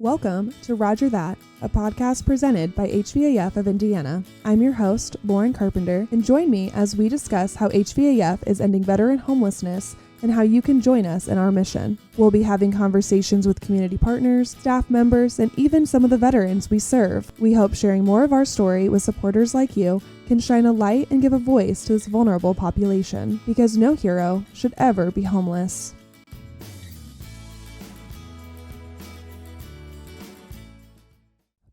Welcome to Roger That, a podcast presented by HVAF of Indiana. I'm your host, Lauren Carpenter, and join me as we discuss how HVAF is ending veteran homelessness and how you can join us in our mission. We'll be having conversations with community partners, staff members, and even some of the veterans we serve. We hope sharing more of our story with supporters like you can shine a light and give a voice to this vulnerable population, because no hero should ever be homeless.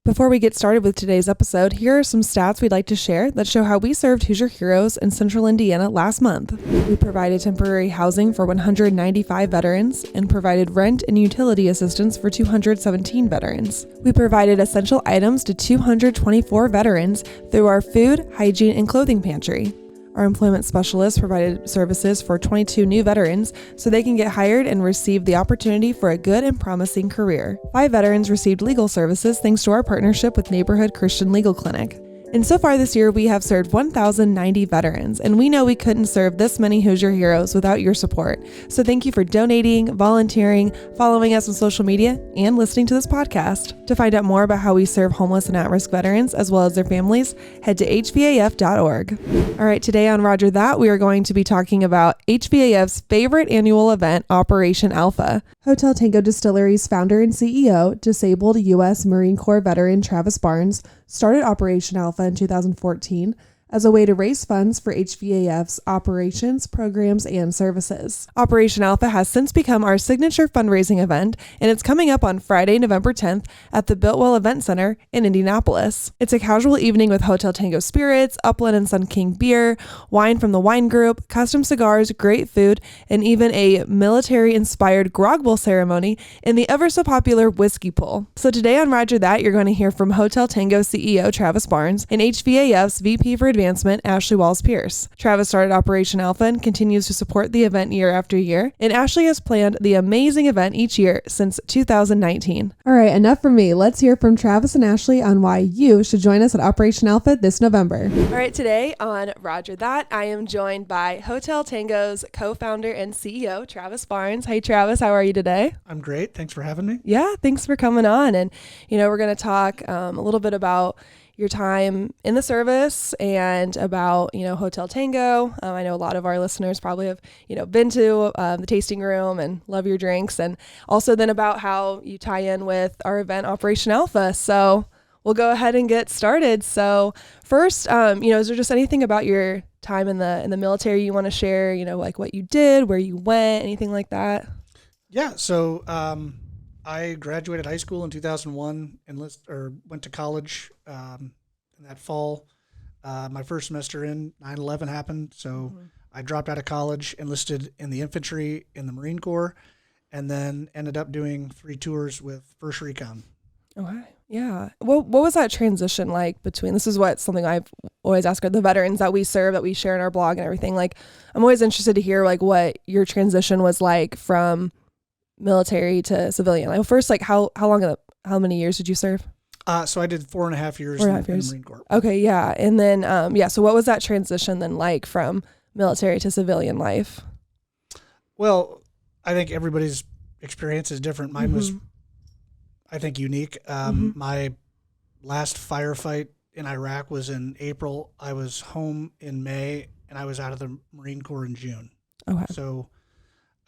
Before we get started with today's episode, here are some stats we'd like to share that show how we served Hoosier Heroes in Central Indiana last month. We provided temporary housing for 195 veterans and provided rent and utility assistance for 217 veterans. We provided essential items to 224 veterans through our food, hygiene, and clothing pantry. Our employment specialists provided services for 22 new veterans so they can get hired and receive the opportunity for a good and promising career. 5 veterans received legal services thanks to our partnership with Neighborhood Christian Legal Clinic. And so far this year, we have served 1,090 veterans, and we know we couldn't serve this many Hoosier Heroes without your support. So thank you for donating, volunteering, following us on social media, and listening to this podcast. To find out more about how we serve homeless and at-risk veterans, as well as their families, head to hvaf.org. All right, today on Roger That, we are going to be talking about HVAF's favorite annual event, Operation Alpha. Hotel Tango Distillery's founder and CEO, disabled U.S. Marine Corps veteran Travis Barnes, started Operation Alpha in 2014 as a way to raise funds for HVAF's operations, programs, and services. Operation Alpha has since become our signature fundraising event, and it's coming up on Friday, November 10th at the Biltwell Event Center in Indianapolis. It's a casual evening with Hotel Tango spirits, Upland and Sun King beer, wine from the wine group, custom cigars, great food, and even a military-inspired Grog Bowl Ceremony in the ever-so-popular whiskey pool. So today on Roger That, you're going to hear from Hotel Tango CEO Travis Barnes and HVAF's VP for Advancement, Ashley Walls-Pierce. Travis started Operation Alpha and continues to support the event year after year, and Ashley has planned the amazing event each year since 2019. All right, enough from me. Let's hear from Travis and Ashley on why you should join us at Operation Alpha this November. All right, today on Roger That, I am joined by Hotel Tango's co-founder and CEO, Travis Barnes. Hey, Travis, how are you today? I'm great. Thanks for having me. Yeah, thanks for coming on. And, we're going to talk a little bit about your time in the service and about, Hotel Tango. I know a lot of our listeners probably have, been to the tasting room and love your drinks, and also then about how you tie in with our event Operation Alpha. So we'll go ahead and get started. So first, is there just anything about your time in the military you want to share, like what you did, where you went, anything like that? Yeah. So, I graduated high school in 2001 and went to college in that fall. My first semester in 9/11 happened, so I dropped out of college, enlisted in the infantry in the Marine Corps, and then ended up doing 3 tours with 1st Recon. Okay. Yeah. What was that transition like between, this is something I've always asked the veterans that we serve, that we share in our blog and everything. Like, I'm always interested to hear like what your transition was like from military to civilian. Like, first, like how how many years did you serve? So I did 4.5 years in the Marine Corps. Okay, yeah. And then so what was that transition then like from military to civilian life? Well, I think everybody's experience is different. Mine was, I think, unique. My last firefight in Iraq was in April. I was home in May, and I was out of the Marine Corps in June. Okay. So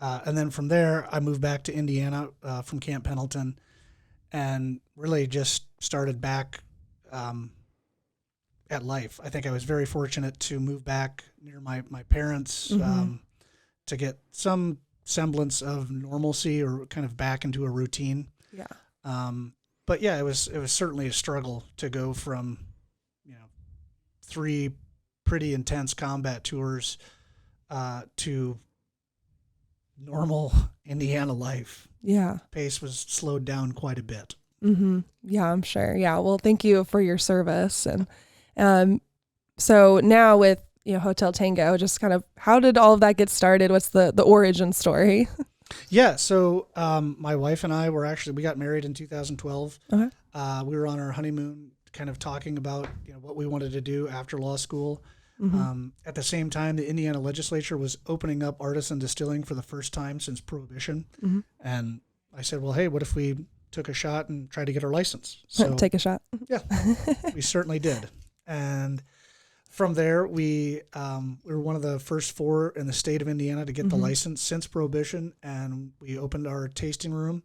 and then from there, I moved back to Indiana from Camp Pendleton, and really just started back at life. I think I was very fortunate to move back near my parents to get some semblance of normalcy or kind of back into a routine. Yeah. But yeah, it was certainly a struggle to go from 3 pretty intense combat tours to normal Indiana life. Yeah. Pace was slowed down quite a bit. Yeah, I'm sure. Yeah. Well, thank you for your service. And so now with, Hotel Tango, just kind of how did all of that get started? What's the origin story? Yeah. So my wife and I we got married in 2012. Okay. We were on our honeymoon kind of talking about, what we wanted to do after law school. At the same time, the Indiana legislature was opening up artisan distilling for the first time since Prohibition. And I said, well, hey, what if we took a shot and tried to get our license. So Take a shot. yeah, we certainly did. And from there, we were one of the first 4 in the state of Indiana to get the license since Prohibition, and we opened our tasting room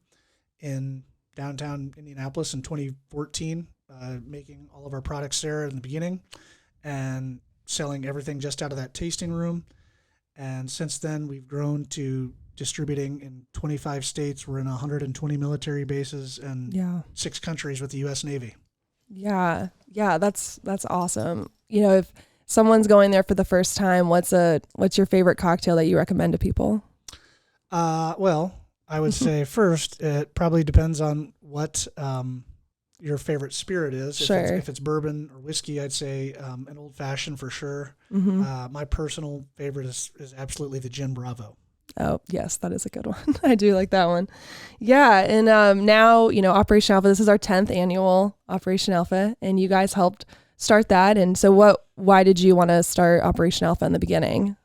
in downtown Indianapolis in 2014, making all of our products there in the beginning and selling everything just out of that tasting room. And since then, we've grown to distributing in 25 states. We're in 120 military bases and 6 countries with the U.S. Navy. Yeah, that's awesome. If someone's going there for the first time, what's your favorite cocktail that you recommend to people? Well, I would say first, it probably depends on what your favorite spirit is. Sure. If it's bourbon or whiskey, I'd say an old fashioned for sure. My personal favorite is absolutely the Gin Bravo. Oh, yes, that is a good one. I do like that one. Yeah. And now, Operation Alpha, this is our 10th annual Operation Alpha, and you guys helped start that. And so why did you want to start Operation Alpha in the beginning?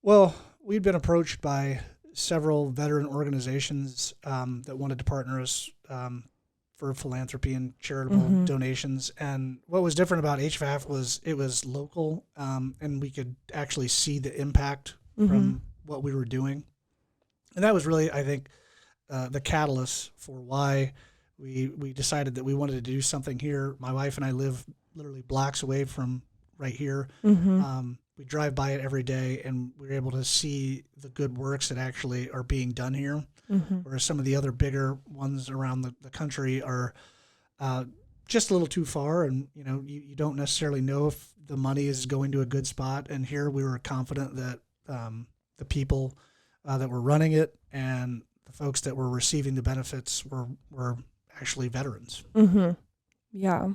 Well, we'd been approached by several veteran organizations that wanted to partner us for philanthropy and charitable donations. And what was different about HVAF was it was local, and we could actually see the impact from what we were doing. And that was really, I think, the catalyst for why we decided that we wanted to do something here. My wife and I live literally blocks away from right here. We drive by it every day, and we're able to see the good works that actually are being done here. Whereas some of the other bigger ones around the country are just a little too far, and you don't necessarily know if the money is going to a good spot. And here we were confident that the people that were running it and the folks that were receiving the benefits were actually veterans. Yeah.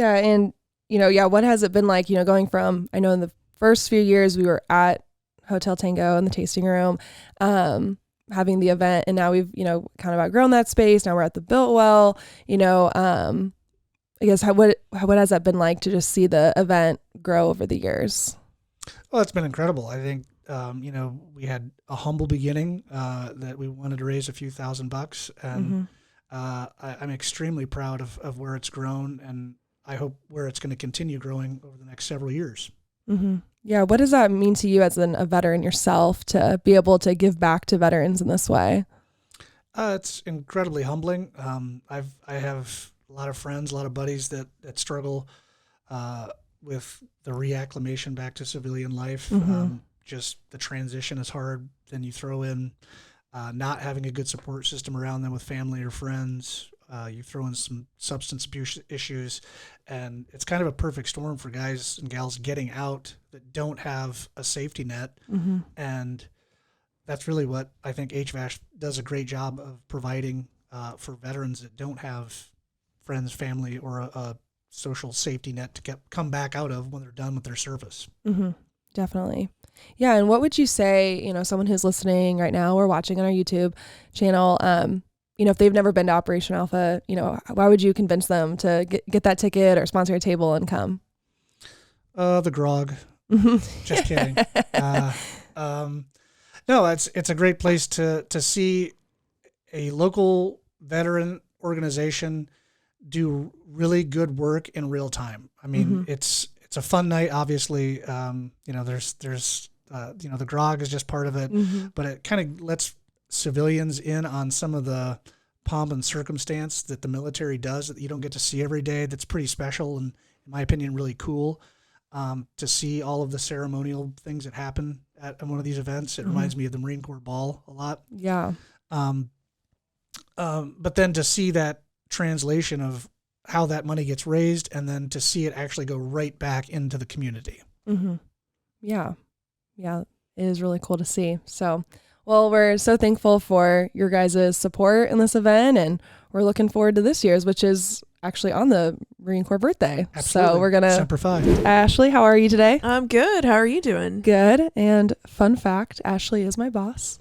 And what has it been like, going from, I know in the first few years we were at Hotel Tango in the tasting room, having the event, and now we've, kind of outgrown that space. Now we're at the Biltwell, I guess what has that been like to just see the event grow over the years? Well, it's been incredible. I think, we had a humble beginning that we wanted to raise a few $1,000, and I'm extremely proud of where it's grown, and I hope where it's going to continue growing over the next several years. Yeah. What does that mean to you as a veteran yourself to be able to give back to veterans in this way? It's incredibly humbling. I have a lot of friends, a lot of buddies that struggle with the reacclimation back to civilian life. Just the transition is hard. Then you throw in not having a good support system around them with family or friends. You throw in some substance abuse issues, and it's kind of a perfect storm for guys and gals getting out that don't have a safety net. And that's really what I think HVAC does a great job of providing for veterans that don't have friends, family, or a social safety net to come back out of when they're done with their service. Definitely. Yeah. And what would you say, someone who's listening right now or watching on our YouTube channel, if they've never been to Operation Alpha, why would you convince them to get that ticket or sponsor a table and come? The grog. Just kidding. No, it's a great place to see a local veteran organization do really good work in real time. I mean, it's a fun night. Obviously, there's the grog is just part of it, but it kind of lets civilians in on some of the pomp and circumstance that the military does that you don't get to see every day. That's pretty special and, in my opinion, really cool to see all of the ceremonial things that happen at one of these events. It reminds me of the Marine Corps Ball a lot. Yeah. But then to see that translation of how that money gets raised and then to see it actually go right back into the community. Yeah. It is really cool to see. So, well, we're so thankful for your guys' support in this event, and we're looking forward to this year's, which is actually on the Marine Corps birthday. Absolutely. So we're going to... Semper Fi. Ashley, how are you today? I'm good. How are you doing? Good. And fun fact, Ashley is my boss.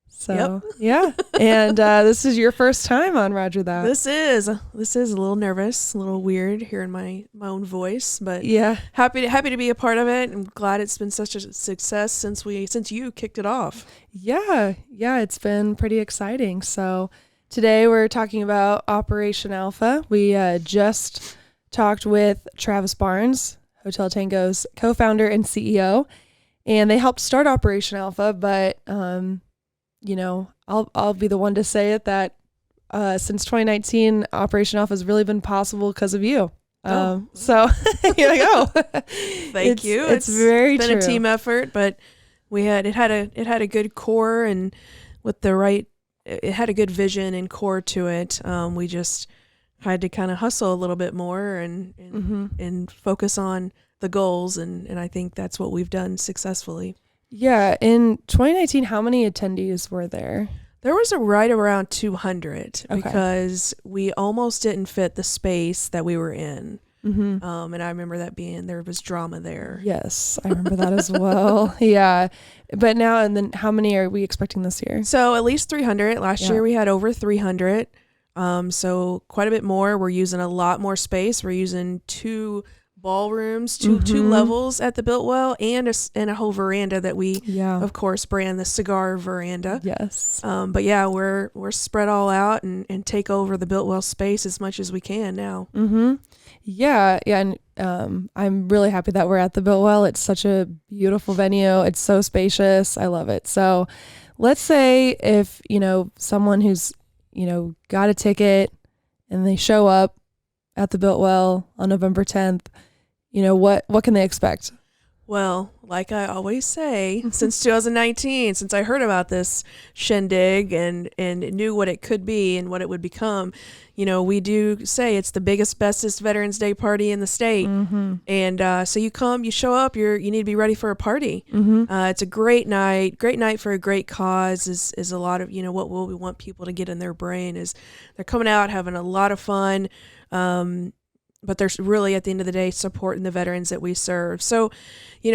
So, yeah. And this is your first time on Roger That. This is a little nervous, a little weird hearing my own voice, but yeah, happy to be a part of it. I'm glad it's been such a success since you kicked it off. Yeah, it's been pretty exciting. So Today we're talking about Operation Alpha. We just talked with Travis Barnes, Hotel Tango's co-founder and CEO, and they helped start Operation Alpha. But I'll be the one to say it that since 2019, Operation Alpha has really been possible because of you. So here we go. Thank you. It's very been true. a team effort, but it had a good core, and with the right. It had a good vision and core to it. We just had to kind of hustle a little bit more and focus on the goals. And I think that's what we've done successfully. Yeah. In 2019, how many attendees were there? There was right around 200 Okay. because we almost didn't fit the space that we were in. Mm-hmm. And I remember that there was drama there. Yes, I remember that as well. Yeah. But now, and then how many are we expecting this year? So at least 300. Last year we had over 300. So quite a bit more. We're using a lot more space. We're using 2 ballrooms, two levels at the Biltwell, and a whole veranda that we, of course, brand the cigar veranda. Yes. But yeah, we're spread all out and take over the Biltwell space as much as we can now. Mm-hmm. Yeah. And I'm really happy that we're at the Biltwell. It's such a beautiful venue. It's so spacious. I love it. So let's say if, someone who's, got a ticket and they show up at the Biltwell on November 10th, what can they expect? Well, like I always say, since 2019, since I heard about this shindig and knew what it could be and what it would become, we do say it's the biggest, bestest Veterans Day party in the state. Mm-hmm. And so you show up, you need to be ready for a party. Mm-hmm. It's a great night for a great cause is a lot of, what we want people to get in their brain is they're coming out, having a lot of fun. But they're really, at the end of the day, supporting the veterans that we serve. So,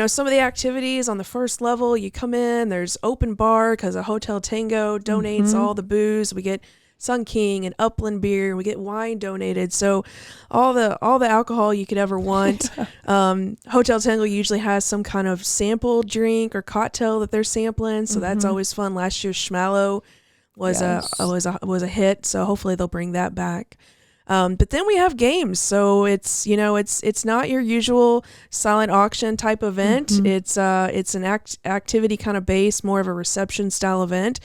some of the activities on the first level, you come in, there's open bar because a Hotel Tango donates all the booze. We get Sun King and Upland beer. We get wine donated. So all the alcohol you could ever want. Hotel Tango usually has some kind of sample drink or cocktail that they're sampling. So that's always fun. Last year's Schmallow was a hit. So hopefully they'll bring that back. But then we have games. So it's not your usual silent auction type event. Mm-hmm. It's an activity kind of based, more of a reception style event.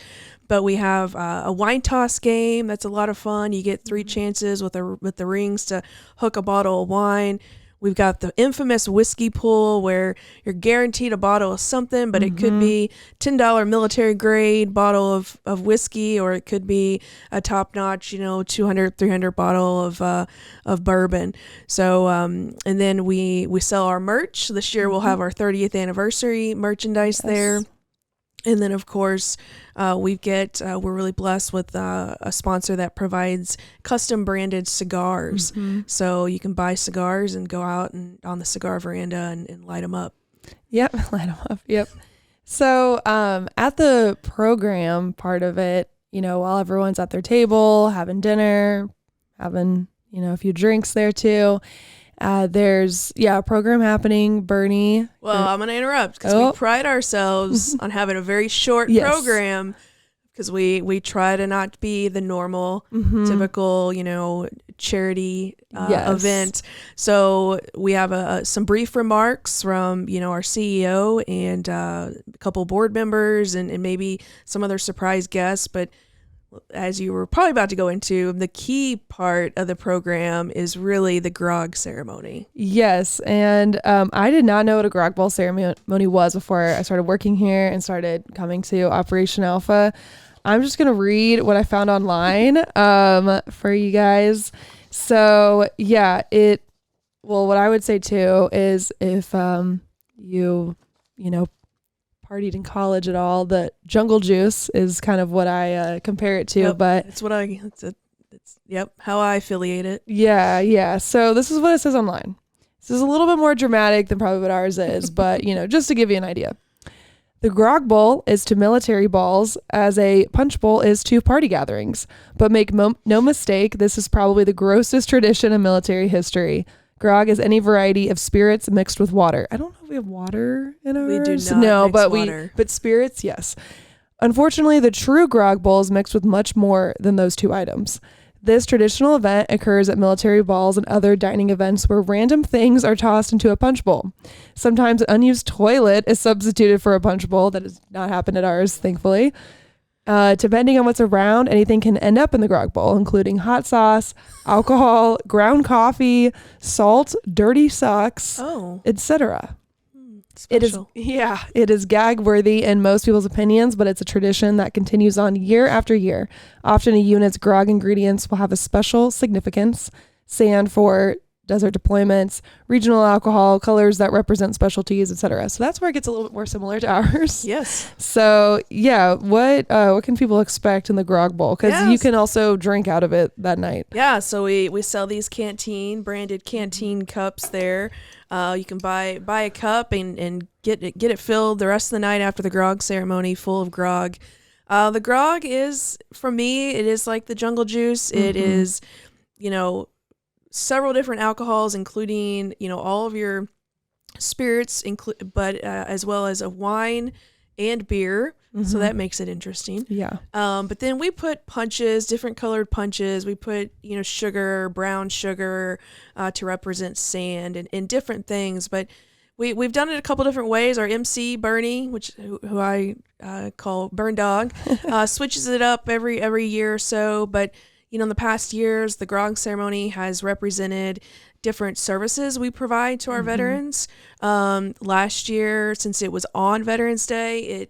But we have a wine toss game. That's a lot of fun. You get 3 chances with the rings to hook a bottle of wine. We've got the infamous whiskey pool where you're guaranteed a bottle of something, but it could be $10 military grade bottle of whiskey, or it could be a top notch, 200, 300 bottle of bourbon. So, and then we sell our merch. This year we'll have our 30th anniversary merchandise there. And then, of course, we're really blessed with a sponsor that provides custom branded cigars. Mm-hmm. So you can buy cigars and go out and on the cigar veranda and light them up. Yep, light them up. Yep. So at the program part of it, while everyone's at their table, having dinner, having, a few drinks there too, there's a program happening. Bernie. Well, I'm going to interrupt because we pride ourselves on having a very short program because we try to not be the normal, typical, charity event. So we have some brief remarks from, our CEO and a couple board members and maybe some other surprise guests. But as you were probably about to go into, the key part of the program is really the grog ceremony. Yes, and I did not know what a Grog Bowl Ceremony was before I started working here and started coming to Operation Alpha. I'm just going to read what I found online for you guys. So, what I would say too is if you partied in college at all, the jungle juice is kind of what I compare it to. Yep, but it's how I affiliate it. Yeah. So this is what it says online. This is a little bit more dramatic than probably what ours is, but just to give you an idea. The Grog Bowl is to military balls as a punch bowl is to party gatherings. But make no mistake, this is probably the grossest tradition in military history. Grog is any variety of spirits mixed with water. I don't know if we have water in ours. We do not. No, mix but water. but spirits, yes. Unfortunately, the true Grog Bowl is mixed with much more than those two items. This traditional event occurs at military balls and other dining events where random things are tossed into a punch bowl. Sometimes an unused toilet is substituted for a punch bowl. That has not happened at ours, thankfully. Depending on what's around, anything can end up in the Grog Bowl, including hot sauce, alcohol, ground coffee, salt, dirty socks, etc. Special. It is gag worthy in most people's opinions, but it's a tradition that continues on year after year. Often a unit's grog ingredients will have a special significance. Sand for desert deployments, regional alcohol, colors that represent specialties, etc. So that's where it gets a little bit more similar to ours. Yes. So yeah, what can people expect in the Grog Bowl? Because you can also drink out of it that night. Yeah, so we sell these branded canteen cups there. You can buy a cup and get it filled the rest of the night after the grog ceremony, full of grog. The grog is, for me, it is like the jungle juice. It is, several different alcohols, including, all of your spirits, but as well as a wine and beer. So that makes it interesting. Yeah. But then we put punches, different colored punches. We put, sugar, brown sugar, to represent sand and different things. But we've done it a couple different ways. Our MC Bernie, who I call Burn Dog, switches it up every year or so. But in the past years, the grog ceremony has represented different services we provide to our veterans. Last year, since it was on Veterans Day,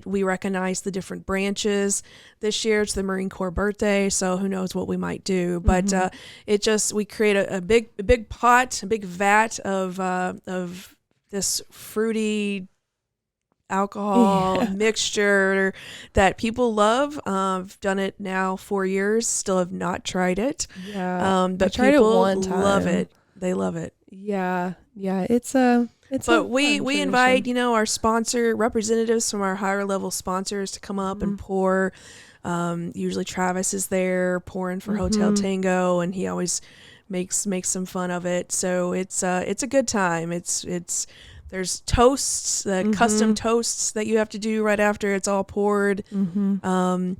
we recognized the different branches. This year it's the Marine Corps birthday, so who knows what we might do. But we create a big pot, a big vat of this fruity alcohol mixture that people love. I've done it now 4 years, still have not tried it. But I tried people it one time. love it. They love it. Yeah, we invite our sponsor representatives from our higher level sponsors to come up and pour. Usually Travis is there pouring for Hotel Tango, and he always makes some fun of it. So it's a good time. There's toasts, custom toasts that you have to do right after it's all poured. But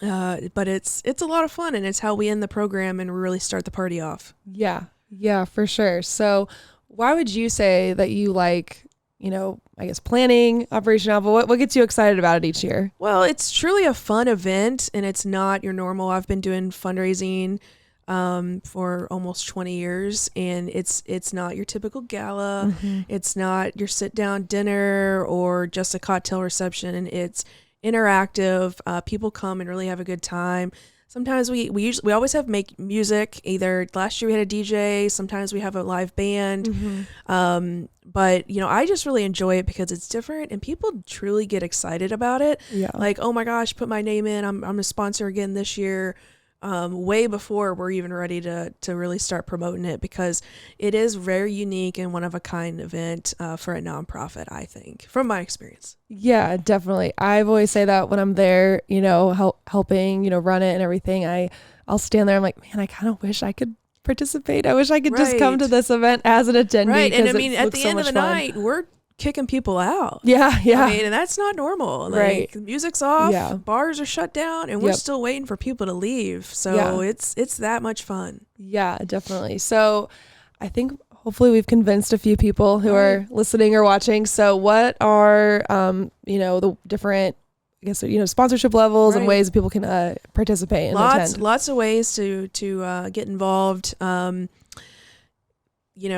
it's a lot of fun, and it's how we end the program and really start the party off. Yeah, for sure. So why would you say that you like, I guess planning Operation Alpha? What gets you excited about it each year? Well, it's truly a fun event, and it's not your normal. I've been doing fundraising for almost 20 years, and it's not your typical gala. It's not your sit down dinner or just a cocktail reception, and it's interactive. People come and really have a good time. Sometimes we always have music. Either last year we had a DJ, sometimes we have a live band. But I just really enjoy it because it's different and people truly get excited about it. Yeah. Like, oh my gosh, put my name in. I'm a sponsor again this year. Way before we're even ready to really start promoting it, because it is very unique and one of a kind event for a nonprofit, I think, from my experience. Yeah, definitely. I've always say that when I'm there, helping, run it and everything, I'll stand there. I'm like, man, I kind of wish I could participate. I wish I could just come to this event as an attendee. Right. And I mean, at the end of the night, we're kicking people out. Yeah. I mean, and that's not normal. Like, music's off, bars are shut down, and we're Yep. still waiting for people to leave. So it's that much fun. Yeah, definitely. So I think hopefully we've convinced a few people who are listening or watching. So what are, the different, I guess, sponsorship levels and ways that people can participate and attend? Lots of ways to get involved.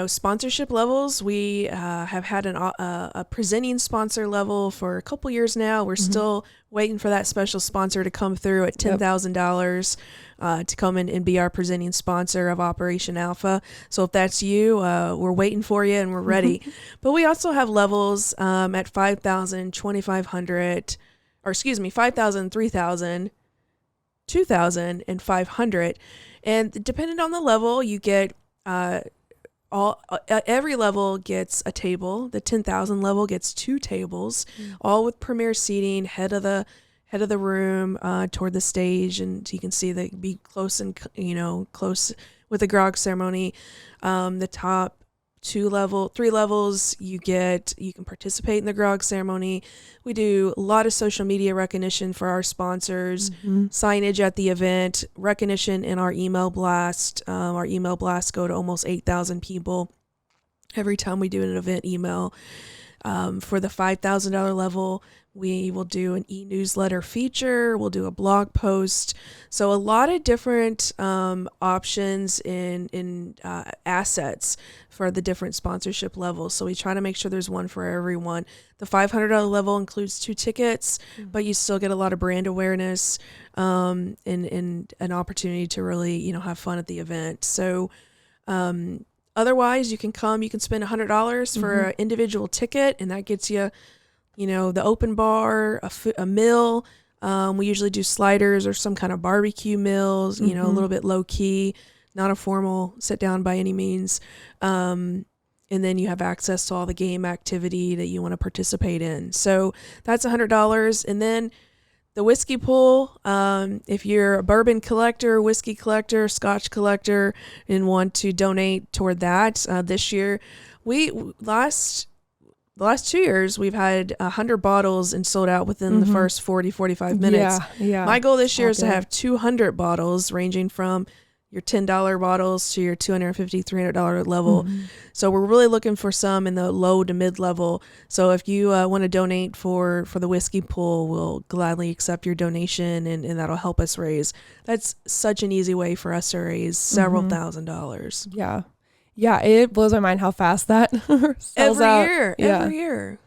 Sponsorship levels, we have had a presenting sponsor level for a couple years now. We're still waiting for that special sponsor to come through at $10,000 to come in and be our presenting sponsor of Operation Alpha. So if that's you, we're waiting for you and we're ready. But we also have levels at $5,000, $2,500, or excuse me, $5,000, $3,000, $2,000, and $500. And depending on the level, you get every level gets a table. The 10,000 level gets 2 tables, all with premier seating, head of the room toward the stage, and so you can see be close and close with the grog ceremony. The top 3 levels, you can participate in the grog ceremony. We do a lot of social media recognition for our sponsors, signage at the event, recognition in our email blast. Our email blasts go to almost 8,000 people every time we do an event email. For the $5,000 level, we will do an e-newsletter feature. We'll do a blog post. So a lot of different options in assets for the different sponsorship levels. So we try to make sure there's one for everyone. The $500 level includes 2 tickets, but you still get a lot of brand awareness and an opportunity to really, have fun at the event. So otherwise, you can spend $100 for an individual ticket, and that gets you, the open bar, a meal. We usually do sliders or some kind of barbecue meals, a little bit low key, not a formal sit down by any means. And then you have access to all the game activity that you want to participate in. So that's $100. And then the whiskey pool, if you're a bourbon collector, whiskey collector, scotch collector, and want to donate toward that, this year, the last 2 years, we've had 100 bottles and sold out within the first 45 minutes. Yeah. My goal this year is to have 200 bottles, ranging from your $10 bottles to your $250, $300 level. So we're really looking for some in the low to mid level. So if you want to donate for the whiskey pool, we'll gladly accept your donation, and that'll help us raise. That's such an easy way for us to raise several $1,000s. Yeah. Yeah, it blows my mind how fast that sells out. Every year.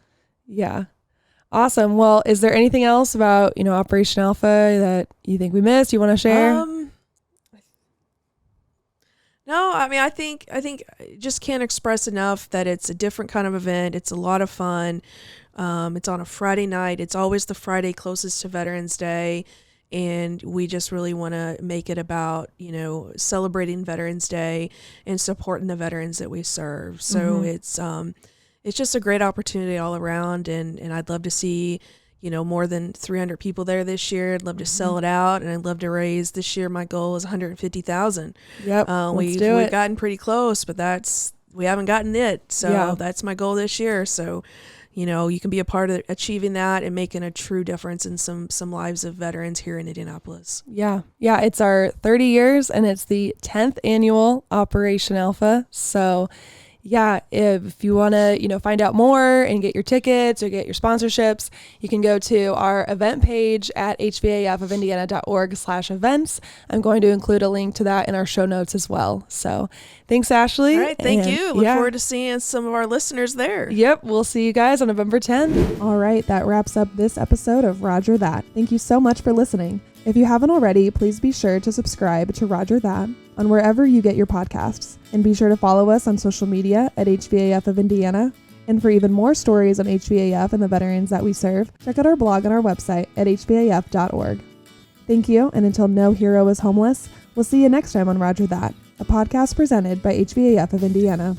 Yeah. Awesome. Well, is there anything else about, Operation Alpha that you think we missed, you want to share? No, I think just can't express enough that it's a different kind of event. It's a lot of fun. It's on a Friday night. It's always the Friday closest to Veterans Day. And we just really want to make it about, celebrating Veterans Day and supporting the veterans that we serve. So it's just a great opportunity all around. And I'd love to see, more than 300 people there this year. I'd love to sell it out, and I'd love to raise this year. My goal is $150,000. Yep. We've gotten pretty close, but we haven't gotten it. So that's my goal this year. So, you can be a part of achieving that and making a true difference in some lives of veterans here in Indianapolis. Yeah. Yeah. It's our 30 years, and it's the 10th annual Operation Alpha. So yeah, if you want to, find out more and get your tickets or get your sponsorships, you can go to our event page at hvafofindiana.org/events. I'm going to include a link to that in our show notes as well. So thanks, Ashley. All right. Thank you. Look forward to seeing some of our listeners there. Yep. We'll see you guys on November 10th. All right. That wraps up this episode of Roger That. Thank you so much for listening. If you haven't already, please be sure to subscribe to Roger That on wherever you get your podcasts. And be sure to follow us on social media at HVAF of Indiana. And for even more stories on HVAF and the veterans that we serve, check out our blog on our website at hvaf.org. Thank you, and until no hero is homeless, we'll see you next time on Roger That, a podcast presented by HVAF of Indiana.